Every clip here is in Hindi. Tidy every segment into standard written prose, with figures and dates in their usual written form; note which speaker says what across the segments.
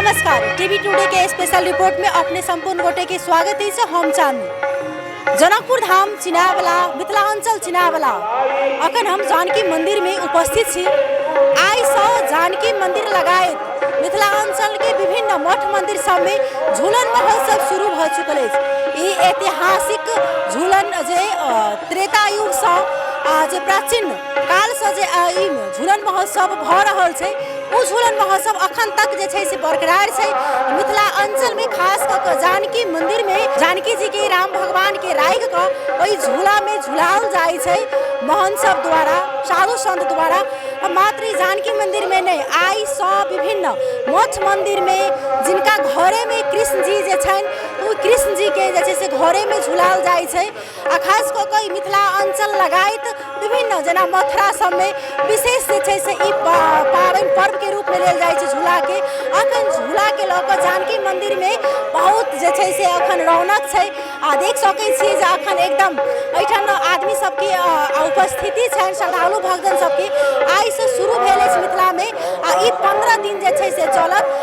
Speaker 1: नमस्कार, टीवी टुडे के स्पेशल रिपोर्ट में अपने संपूर्ण गोटे के स्वागत है। हम चांदनी जनकपुर धाम चिनावला मिथिलांचल चिनावला अखन हम जानकी मंदिर में उपस्थित छी। आई सौ जानकी मंदिर लगायत मिथिलांचल के विभिन्न मठ मंदिर सब में झूलन महोत्सव शुरू भ चुकल है। ऐतिहासिक झूलन जे त्रेता युग से जे प्राचीन काल से जे झूलन महोत्सव भ रहल छै, वो झूलन महोत्सव अखन तक जे छै से बरकरार छै। मिथिला अंचल में खास कर जानकी मंदिर में जानकी जी के राम भगवान के राखि कऽ ओहि झूला में झुलाओल जाइ छै महंत सब द्वारा, साधु संत द्वारा। मात्र जानकी मंदिर में नहीं, आई सब विभिन्न मठ मंदिर में जिनका घरे में कृष्ण जी जे छन वो कृष्ण जी के जे छै से घरे में झुलाओल जाइ छै। आ खास कऽ कऽ मिथिला अंचल लगायत विभिन्न जना मथुरा सब में विशेष जे छै से ई पावन पर्व के रूप में लेल जाइ छै झूला के। अखन झूला के लऽ कऽ जानकी मंदिर में बहुत जे छै से अखन रौनक छै। आ देख सकै छियै जे अखन एकदम एठाम आदमी सबके उपस्थिति छनि, श्रद्धालु भक्तजन सबके आई से शुरू भेल अछि मिथिला में। आ ई 15 दिन जे छै से चलत।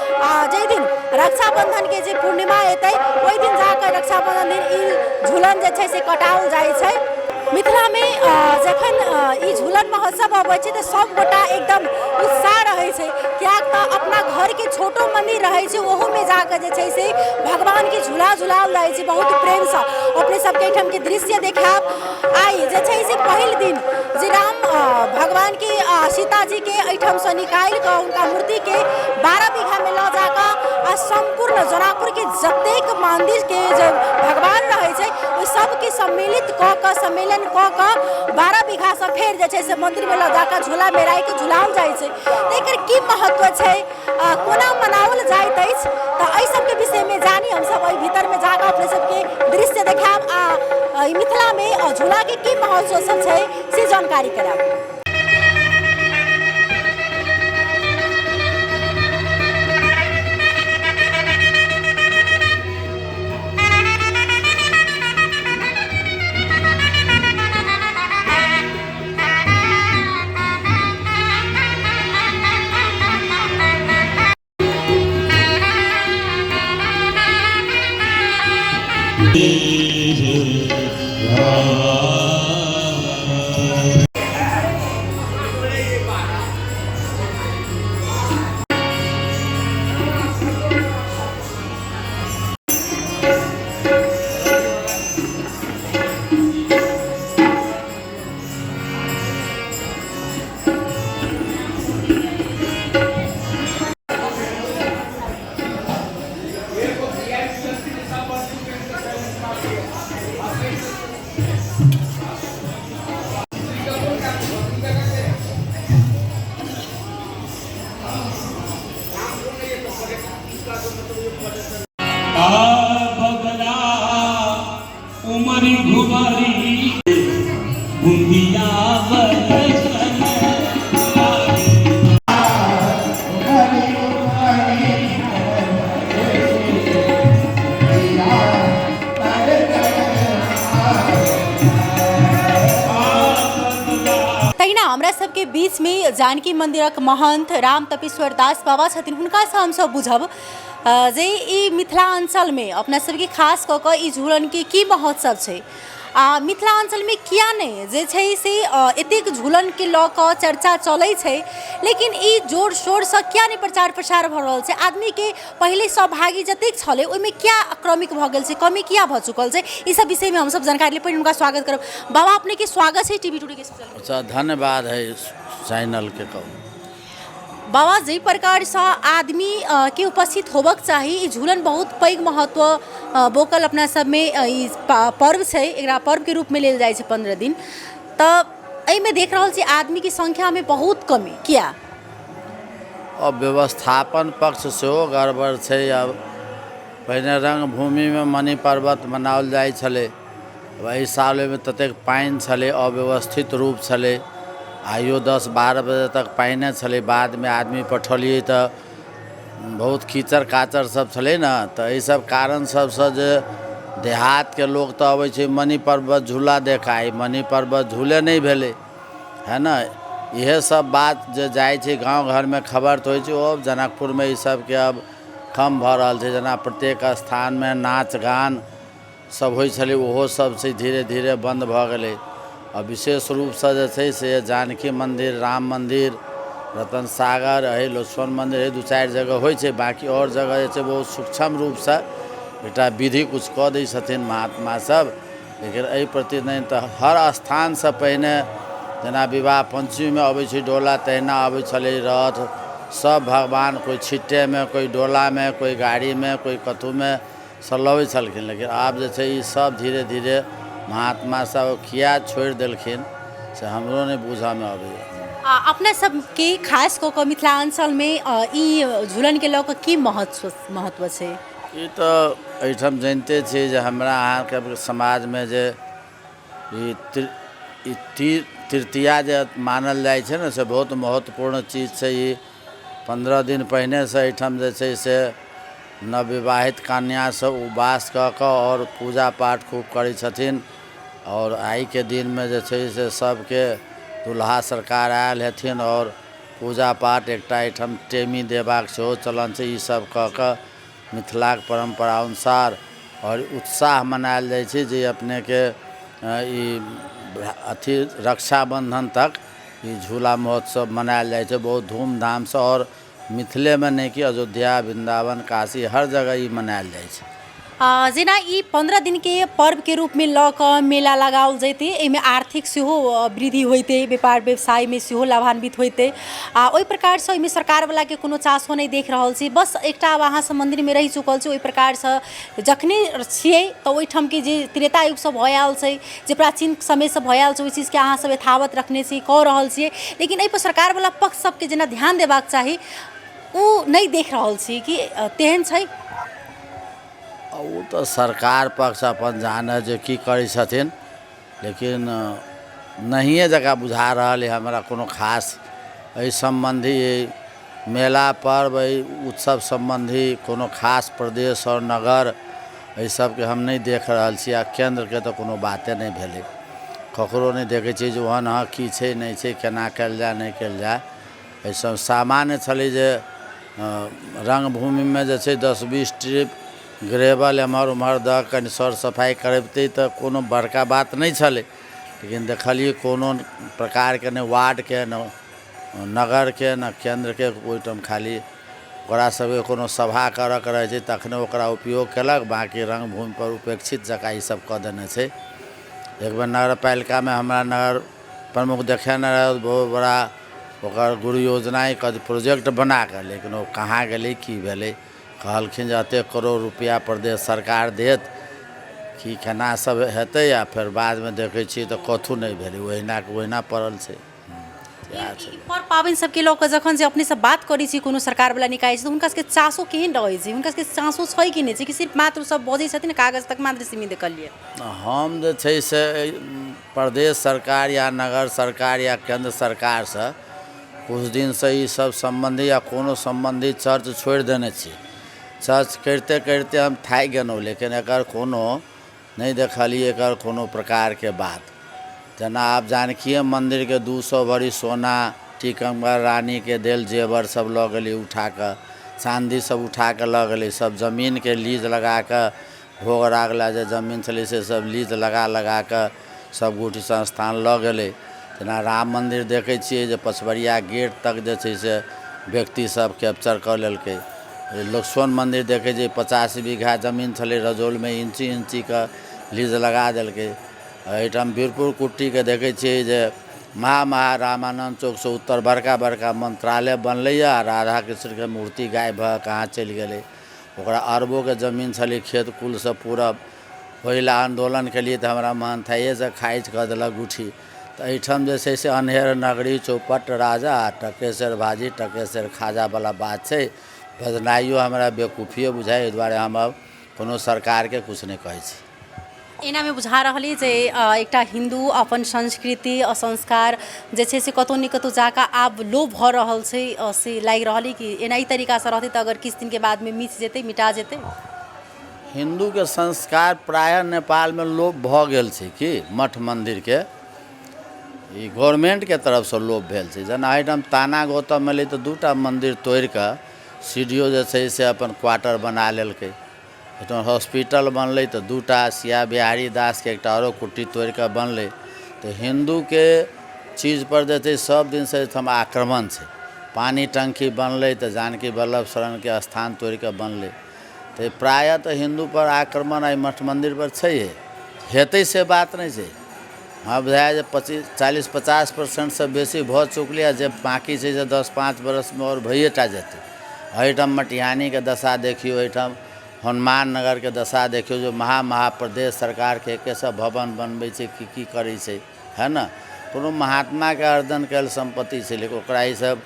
Speaker 1: जाहि दिन रक्षाबंधन के जे पूर्णिमा एतै ओहि दिन जाकर रक्षाबंधन दिन ई झूलन जे छै से कटाओल जाइ छै। मिथिला में जखन ई झूलन महोत्सव अबै छै तऽ सब गोटा एकदम उत्साह रहै छै, कियाक तऽ अपना घर के छोटो मंदिर रहै छै ओहो में जाकर जे छै से भगवान के झूला झुलाओल जाइ छै बहुत प्रेम से। अपने सबके एहिठाम के दृश्य देखाब। आई जे छै से पहिल दिन जे राम भगवान के सीता जी के एहिठाम से निकालि कऽ उनका मूर्ति के 12 बीघा में लऽ जाकर आ संपूर्ण जनकपुर के जतेक मंदिर के जे भगवान रहै छै ओहि सबके सम्मिलित कऽ कऽ सम्मेलन कऽ कऽ 12 बीघा से फेर जे छै से मंदिर में लऽ जाकर झूला में राखि कऽ झुलाओल जाइ छै। एकर की महत्व छै, कोना मनाओल जाइत अछि, तऽ एहि सबके विषय में जानी हमसब एहि भीतर में जाकर अपने सबके दृश्य देखाब आ मिथिला में झूला के की महोत्सव सब छै से जानकारी कराब। सबके बीच में जानकी मंदिरक महंत राम तपेश्वर दास बाबा छथिन, हुनका से हम सब बुझब जे ई मिथिला अंचल में अपना सबके खास कऽ कऽ ई झूलन के की महोत्सव छै। मिथिला अंचल में किया नहीं जे छै से एतेक झूलन के लऽ कऽ चर्चा चलै छै, लेकिन ई जोर शोर से किया नहीं प्रचार प्रसार भऽ रहल छै। आदमी के पहले सहभागी जतेक छलै ओहिमे क्या क्रमिक भऽ गेल छै, कमी किया भऽ चुकल छै, ई सब विषय में हम सब जानकारी ले उनका स्वागत करब। बाबा अपने के स्वागत है टीवी टुडे के स्पेशल।
Speaker 2: अच्छा, धन्यवाद है चैनल के।
Speaker 1: बाबा जे प्रकार से आदमी के उपस्थित होबक चाही, ई झूलन बहुत पैघ महत्व बोकल अपना सब में ई पर्व छै, एकरा पर्व के रूप में लेल जाइ छै 15 दिन। तऽ एहि में देख रहल छी आदमी की संख्या में बहुत कमी किया?
Speaker 2: अब व्यवस्थापन पक्ष से गड़बड़ छै। अब पहिने रंगभूमि में मणि पर्वत मनाओल जाइ छलै, वही साल में ततेक पानि छलै, अव्यवस्थित रूप छलै। आइयो 10-12 बजे तक पाइने छलै, बाद में आदमी पठौलिए तऽ बहुत कीचड़ काचड़ सब छलै न। तऽ एहि सब कारण सबसँ जे देहात के लोग तऽ अबै छै मणि पर्वत झूला देखाइ, मणि पर्वत झूले नहीं भेलै है न। इहे सब बात जे जाइ छै गांव घर में खबर तो होइ छै। अब जनकपुर में ई सब के अब कम भऽ रहल छै। जेना प्रत्येक स्थानमे नाच गान सब होइ छलै, ओहो सब छै धीरे धीरे बन्द भऽ गेलै। और विशेष रूपसँ जे छै से जानकी मन्दिर, राम मन्दिर, रतन सागर है, लक्ष्मण मन्दिर है, 2-4 जगह होइ छै। बाकी और जगह जे छै बहुत सूक्ष्म रूपसँ एकटा विधि कुछ कऽ दै छथिन महात्मा सब। लेकिन एहि प्रति नहि तऽ हर स्थानसँ पहिने जेना विवाह पंचमीमे अबै छै डोला, तहिना अबै छलै रथ। सब भगवान कोइ छिट्टेमे, कोइ डोलामे, कोइ गाड़ीमे, कोइ कतहुमे सब लबै छलखिन। लेकिन आब जे छै ई सब धीरे धीरे महात्मा सब किया छोड़ि देलखिन से हमरो नहि बुझऽमे अबैए।
Speaker 1: अपने सबके खास कऽ कऽ मिथिलाञ्चलमे ई झूलनके लऽ कऽ की महत्व छै?
Speaker 2: ई तऽ एहिठाम जानिते छियै जे हमरा अहाँके समाजमे जे ई तृतीया जे मानल जाइ छै ने, से बहुत महत्वपूर्ण चीज छै। ई 15 दिन पहिनेसँ एहिठाम जे छै से नवविवाहित कन्यासब उपवास कऽ कऽ और पूजा पाठ खूब करै छथिन। और आइके दिनमे जे छै से सबके दुल्हा सरकार आयल हेथिन और पूजा पाठ एकटा एहिठाम टेमी देबाक सेहो चलन छै। ई सब कऽ कऽ मिथिलाके परम्परा अनुसार और उत्साह मनायल जाइ छै जे अपनेके ई अथी रक्षाबन्धन तक ई झूला महोत्सव मनायल जाइ छै बहुत धूमधामसँ। और मिथिलेमे नहीं कि अयोध्या, वृन्दावन, काशी हर जगह ई मनायल जाइ छै।
Speaker 1: जेना ई 15 दिनके पर्वके रूपमे लऽ कऽ मेला लगाओल जैतै, एहिमे आर्थिक सेहो वृद्धि होइतै, व्यापार व्यवसायमे सेहो लाभान्वित होइतै। ओहि प्रकारसँ एहिमे सरकारवलाके कोनो चासो नहि देख रहल छी। बस एकटा आब अहाँसब मन्दिरमे रहि चुकल छी, ओहि प्रकारसँ जखने छियै तऽ ओहिठामके जे त्रेता युगसँ भऽ आयल छै, जे प्राचीन समयसँ भऽ आयल छै, ओहि चीजके अहाँसब यथावत रखने छी, कऽ रहल छियै। लेकिन एहिपर सरकारवला पक्ष सबके जेना ध्यान देबाक चाही, ओ नहि देख रहल छी कि तेहन छै।
Speaker 2: ओ तऽ सरकार पक्ष अपन जानै जे की करै छथिन, लेकिन नहिए जकाँ बुझा रहल है हमरा कोनो खास एहि सम्बन्धी मेला पर्व, एहि उत्सव सम्बन्धी कोनो खास प्रदेश और नगर एहि सबके हम नहीं देख रहल छी। आ केन्द्रके तऽ कोनो बाते नहीं भेलै, ककरो नहीं देखै छी जे ओहन हाँ की छै नहीं छै, केना कयल जाय नहीं कयल जाय। एहि सब सामान्य छलै जे रङ्गभूमिमे जे छै 10-20 ट्रिप ग्रेवल एम्हर ओम्हर दऽ कनि सर सफाइ करबितै तऽ कोनो बड़का बात नहीं छलै। लेकिन देखलिए कोनो प्रकारके नहि वार्डके, न नगरके, न केन्द्रके, ओहिठाम खाली ओकरा सबके कोनो सभा करऽके रहै छै तखने ओकरा उपयोग केलक। बाँकी रङ्गभूमिपर उपेक्षित जकाँ ई सब कऽ देने छै। एक बेर नगरपालिकामे हमरा नगर प्रमुख देखेने रहै बहुत बड़ा ओकर गुरु योजना प्रोजेक्ट बना कऽ, लेकिन ओ कहाँ गेलै की भेलै। कहलखिन जे एतेक करोड़ रुपैआ प्रदेश सरकार देत, कि केना सब हेतै। आ फेर बादमे देखै छियै तऽ कथू नहीं भेलै, ओहिनाके ओहिना पड़ल छै।
Speaker 1: पर्व पाबनि सबके लऽ कऽ जखन जे अपने सब बात करै छी कोनो सरकारवला निकाय छै तऽ हुनका सबके चासो केहन रहै छै? हुनका सबके चासो छै कि नहीं छै, कि सिर्फ मात्र सब बजै छथिन कागज तक मात्र सीमित देखलिए?
Speaker 2: हम जे छै से प्रदेश सरकार या नगर सरकार या केन्द्र सरकारसँ कुछ दिनसँ ई सब सम्बन्धी या कोनो सम्बन्धी चर्च छोड़ि देने छी। चर्च करिते करिते हम थाकि गेलहुँ, लेकिन एकर कोनो नहीं देखलिए एकर कोनो प्रकारके बात। जेना आब जानकीये मन्दिरके 200 भरी सोना, टीकमगढ़ रानीके देल जेवर सब लऽ गेलै उठा कऽ, चाँदी सब उठा कऽ लऽ गेलै। सब जमीनके लीज लगा कऽ, भोग रागला जे जमीन छलै से सब लीज लगा कऽ सब गोटी संस्थान लऽ गेलै। जेना राम मन्दिर देखै छियै जे पछबरिया गेट तक जे छै से व्यक्ति सब कैप्चर कऽ लेलकै। लक्ष्मण मन्दिर देखै छियै 50 बीघा जमीन छलै रजौलमे, इंची इंचीके लीज लगा देलकै। एहिठाम वीरपुर कुट्टीके देखै छियै जे रामानन्द चौकसँ उत्तर बड़का बड़का मंत्रालय बनलैए, राधा कृष्णके मूर्ति गायब भऽ कहाँ चलि गेलै। ओकरा अरबोके जमीन छलै खेत कुलसँ पूरब, ओहिला आन्दोलन केलिए तऽ हमरा महंथाइएसँ खारिज कऽ देलक गुठी। तऽ एहिठाम जे छै से अन्हेर नगरी चौपट राजा, टकेसर भाजी टकेसर खाजावला बात छै। बजनाइयो हमरा बेवकूफिए बुझाइ, एहि दुआरे हम अब कोनो सरकारके कुछ नहीं कहै छी।
Speaker 1: एनामे बुझा रहल अइ जे एकटा हिन्दू अपन संस्कृति आ संस्कार जे छै से कतहु ने कतहु जाकऽ आब लोप भऽ रहल छै, से लागि रहल अइ कि एना ई तरीकासँ रहतै तऽ अगर किछु दिनके बादमे मिट जेतै, मिटा जेतै?
Speaker 2: हिन्दूके संस्कार प्रायः नेपालमे लोप भऽ गेल छै कि मठ मन्दिरके ई गवर्नमेंटके तरफसँ लोप भेल छै। जेना एहिठाम ताना गौतम एलै तऽ 2टा मन्दिर तोड़ि कऽ सीडीओ जे छै से अपन क्वार्टर बना लेलकै। एहिठाम हॉस्पिटल बनलै तऽ 2टा सिया बिहारी दासके एकटा आओरो कुट्टी तोड़ि कऽ बनलै। तऽ हिन्दूके चीजपर जे छै सब दिनसँ एहिठाम आक्रमण छै। पानी टंकी बनलै तऽ जानकी वल्लभ शरणके स्थान तोड़ि कऽ बनलै। तऽ प्रायः तऽ हिन्दूपर आक्रमण आइ मठ मन्दिरपर छैहे, हेतै से बात नहि छै। हमरा बुझाइए जे 40-50% बेसी भऽ चुकलै, जे बाँकी छै से 10-5 बरसमे आओर भइए टा जेतै। एहिठाम मटिहानीके दशा देखियौ, एहिठाम हनुमान नगरके दशा देखियौ, जो महाप्रदेश सरकारके एके सब भवन बनबै छै, की करै छै, है न। कोनो महात्माके अर्जन कयल सम्पत्ति छै, लेकिन ओकरा ईसब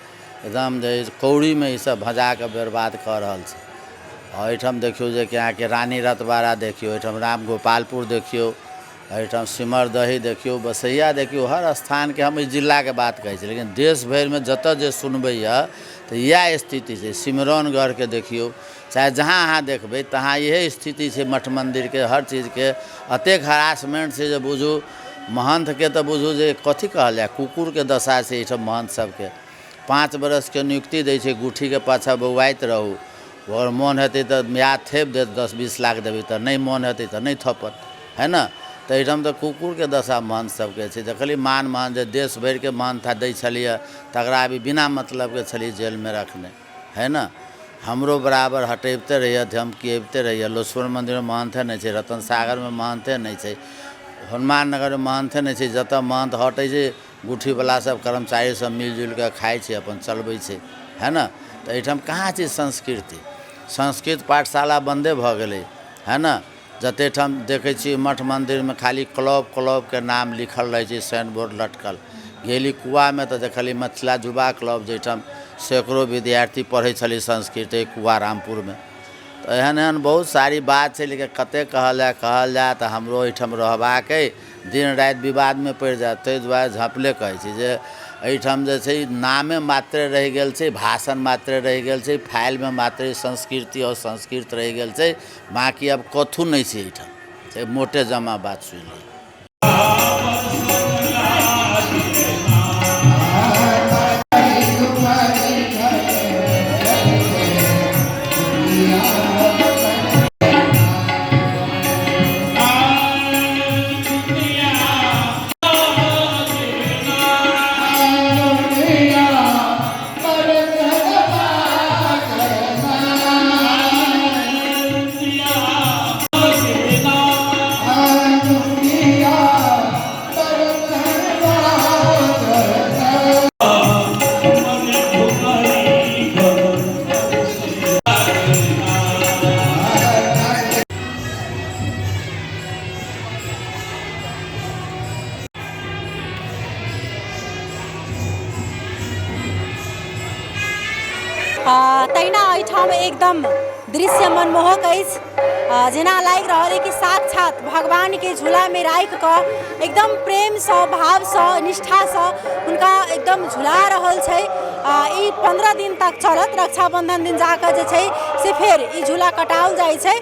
Speaker 2: एकदम जे कौड़ीमे ईसब भजा कऽ बर्बाद कऽ रहल छै। और एहिठाम देखियौ जे कि अहाँके रानी रतबाड़ा देखियौ, एहिठाम राम गोपालपुर देखियौ, एहिठाम सिमरदही देखियौ, बसैया देखियौ। हर स्थानके हम इस जिलाके बात कहै छी, लेकिन देश भरिमे जतऽ जे सुनबै यऽ तऽ इएह स्थिति छै। सिमरौनगढ़के देखियौ, चाहे जहाँ अहाँ देखबै तहाँ इएह स्थिति छै मठ मन्दिरके, हर चीजके एतेक हरासमेंट छै जे बुझू महंतके तऽ बुझू जे कथी कहल जाए, कुकुरके दशा छै एहिठाम महंत सबके। 5 बरसके नियुक्ति दै छै, गुठीके पाछा बौआइत रहू, और मोन हेतै तऽ म्याद थेप देत, 10-20 लाख देबै तऽ, नहि मोन हेतै तऽ नहीं थपत, है न। तऽ एहिठाम तऽ कुकुरके दशा महंत सबके छै। देखलिए मान महंत जे देश भरिके महंत दै छलिए, तकरा अभी बिना मतलबके छलिए जेलमे रखने, है न। हमरो बराबर हटेबते रहिए, धमकिएबते रहिए। लोसपुर मन्दिरमे महंते नहीं छै, रतन सागरमे महंते नहीं छै, हनुमान नगरमे महंते नहीं छै। जतऽ महंत हटै छै, गुठीवला सब कर्मचारी सब मिलजुल कऽ खाइ छै, अपन चलबै छै, है न। तऽ एहिठाम कहाँ छै संस्कृति? संस्कृत पाठशाला बन्दे भऽ गेलै, है न। जतेक ठाम देखै छी मठ मन्दिरमे खाली क्लबके नाम लिखल रहै छै, साइन बोर्ड लटकल। गेली कुआमे तऽ देखली मिथिला युवा क्लब, जाहिठाम सैकड़ों विद्यार्थी पढ़ै छलै संस्कृत कुआ रामपुरमे। तऽ एहन एहन बहुत सारी बात छै, लेकिन कतेक कहल जाए तऽ हमरो एहिठाम रहबाक अइ, दिन राति विवादमे पड़ि जाएत। ताहि दुआरे झपले कहै छी जे एहिठाम जे छै नामे मात्रे रहि गेल छै, भाषण मात्रे रहि गेल छै, फाइलमे मात्रे संस्कृति और संस्कृत रहि गेल छै, बाँकी अब कथू नहीं छै एहिठाम। से मोटे जमा बात सुनि ली।
Speaker 1: तहिना एहिठाम एकदम दृश्य मनमोहक अछि, जेना लागि रहल है कि साक्षात भगवानके झूलामे राखि कऽ एकदम प्रेमसँ, भावसँ, निष्ठासँ हुनका एकदम झुला रहल छै। ई 15 दिन तक चलत, रक्षाबंधन दिन जाकऽ जे छै से फेर ई झूला कटाओल जाइ छै।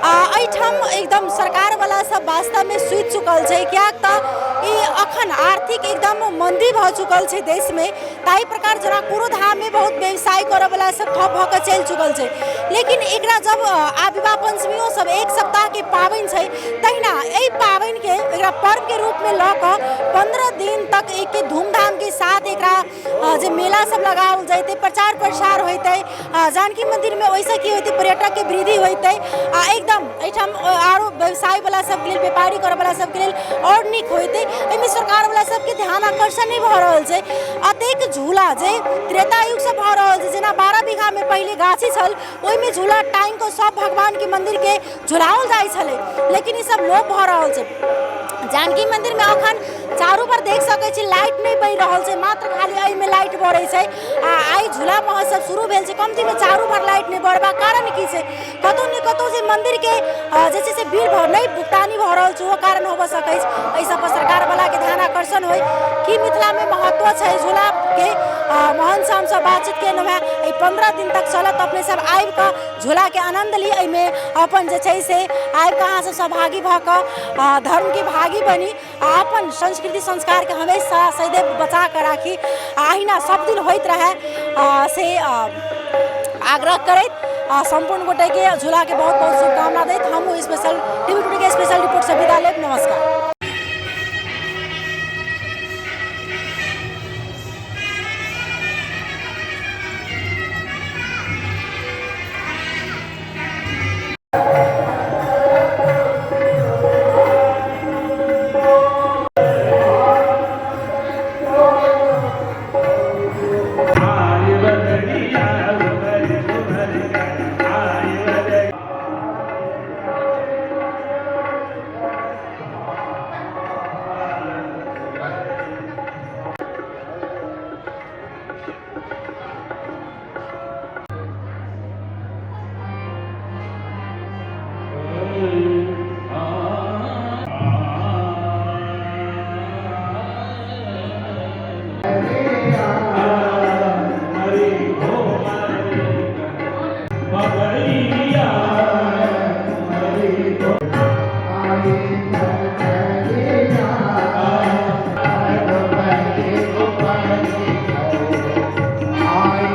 Speaker 1: एहिठाम एकदम सरकारवला सब वास्तवमे सुति चुकल छै, कियाक तऽ ई अखन आर्थिक एकदम मंदी भऽ चुकल छै देशमे। ताहि प्रकार जनकपुरो धाममे बहुत व्यवसाय करयवला सब ठप भऽ कऽ चलि चुकल छै। लेकिन एकरा जब विवाह पंचमियो सब 1 सप्ताहके पाबनि छै, तहिना एहि पाबनिके एकरा पर्वके रूपमे लऽ कऽ 15 दिन तक एक धूमधामके साथ एकरा जे मेला सब लगाओल जैतै, प्रचार प्रसार होइतै, जानकी मन्दिरमे ओहिसँ की होइतै, पर्यटकके वृद्धि होइतै, एकदम एहिठाम आरो व्यवसायवला सबके लेल, व्यापारी करयवला सबके लेल आओर नीक होइतै। एहिमे सरकारवला सबके ध्यान आकर्षण नहि भऽ रहल छै। अतेक झूला जे त्रेता युगसँ भऽ रहल छै, जेना 12 बीघामे पहिले गाछी छल, ओहिमे झूला टाँगि कऽ सब भगवानके मन्दिरके झुलाओल जाइ छलै, लेकिन ई सब लोप भऽ रहल छै। जानकी मन्दिरमे अखन चारू पर देख सकै छी लाइट नहि बनि रहल छै, मात्र खाली एहिमे लाइट बढ़ै छै। आइ झूला महोत्सव शुरू भेल छै, कमतीमे चारू पर लाइट नहि बढ़बाक कारण की छै? कतहु ने कतहु जे मन्दिरके जे छै से बिल नहि भुगतानी भऽ रहल छै, ओहो कारण होबऽ सकै छै। एहि सब पर सरकारवलाके ध्यान आकर्षण होइ कि मिथिलामे महत्व छै झूलाके। महंत से हमसब बातचीत केलहुँ हेँ, एहि 15 दिन तक चलत। अपने सब आबि कऽ झूलाके आनन्द ली, एहिमे अपन जे छै से आबि कऽ अहाँ सब सहभागी भऽ कऽ धर्मके भागी बनी, अपन संस्कृति संस्कृति संस्कार के हमेशा सदैव बचा कर राखी आहिना सब दिन होइत रहे से आग्रह करैत संपूर्ण गोटे के झूला के बहुत बहुत शुभकामना दैत हम स्पेशल टीवी टुडे के स्पेशल रिपोर्ट से विदा लेब। नमस्कार।
Speaker 3: Bye.